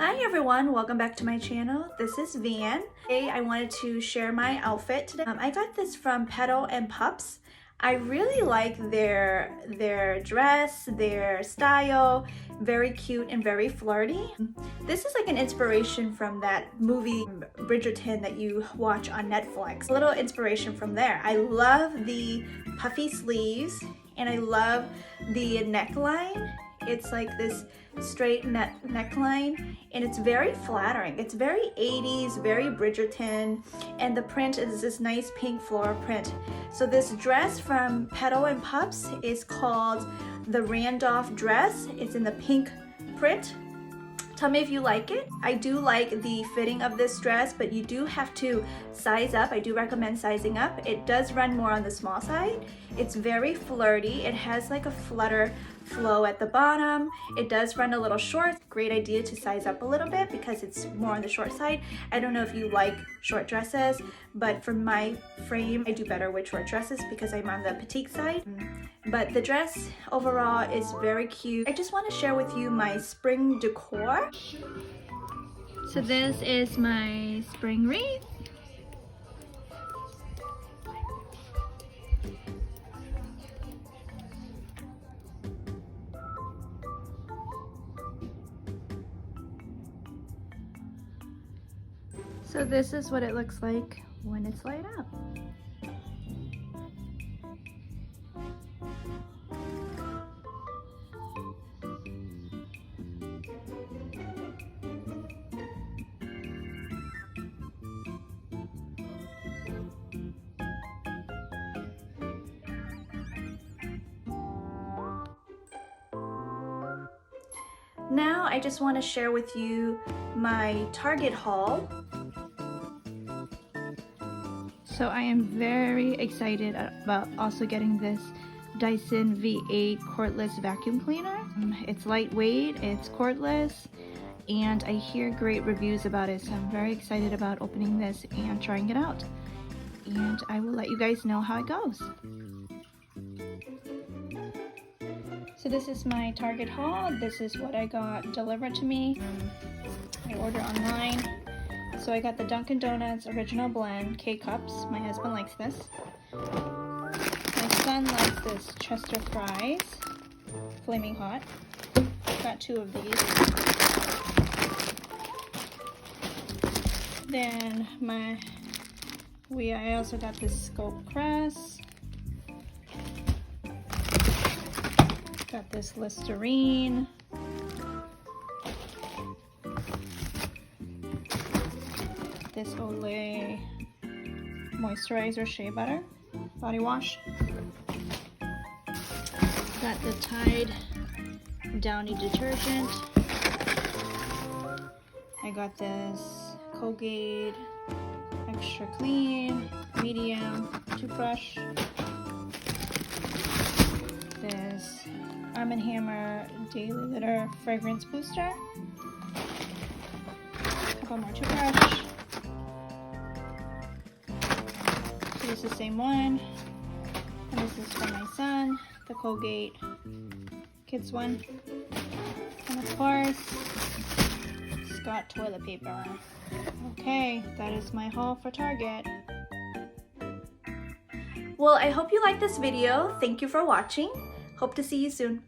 Hi everyone, welcome back to my channel. This is Van. Today I wanted to share my outfit today. I got this from Petal and Pups. I really like their dress, their style, very cute and very flirty. This is like an inspiration from that movie Bridgerton that you watch on Netflix. A little inspiration from there. I love the puffy sleeves and I love the neckline. It's like this straight neckline and it's very flattering. It's very 80s, very Bridgerton, and the print is this nice pink floral print. So this dress from Petal and Pups is called the Randolph Dress. It's in the pink print. Tell me if you like it. I do like the fitting of this dress, but you do have to size up. I do recommend sizing up. It does run more on the small side. It's very flirty. It has like a flutter flow at the bottom. It does run a little short. Great idea to size up a little bit because it's more on the short side. I don't know if you like short dresses, but for my frame, I do better with short dresses because I'm on the petite side. But the dress overall is very cute. I just want to share with you my spring decor. So this is my spring wreath. So this is what it looks like when it's light up. Now I just want to share with you my Target haul. So I am very excited about also getting this Dyson V8 cordless vacuum cleaner. It's lightweight, it's cordless, and I hear great reviews about it, so I'm very excited about opening this and trying it out. And I will let you guys know how it goes. So this is my Target haul. This is what I got delivered to me. I ordered online. So I got the Dunkin Donuts Original Blend K-Cups. My husband likes this. My son likes this Chester fries, flaming hot. Got 2 of these. Then I also got this Scope Cress. Got this Listerine. This Olay Moisturizer Shea Butter Body Wash. Got the Tide Downy Detergent. I got this Colgate Extra Clean Medium Toothbrush. This Arm & Hammer Daily Litter Fragrance Booster. A couple more toothbrush. This is the same one, and this is for my son, the Colgate Kids one, and of course, Scott toilet paper. Okay, that is my haul for Target. Well, I hope you liked this video. Thank you for watching. Hope to see you soon.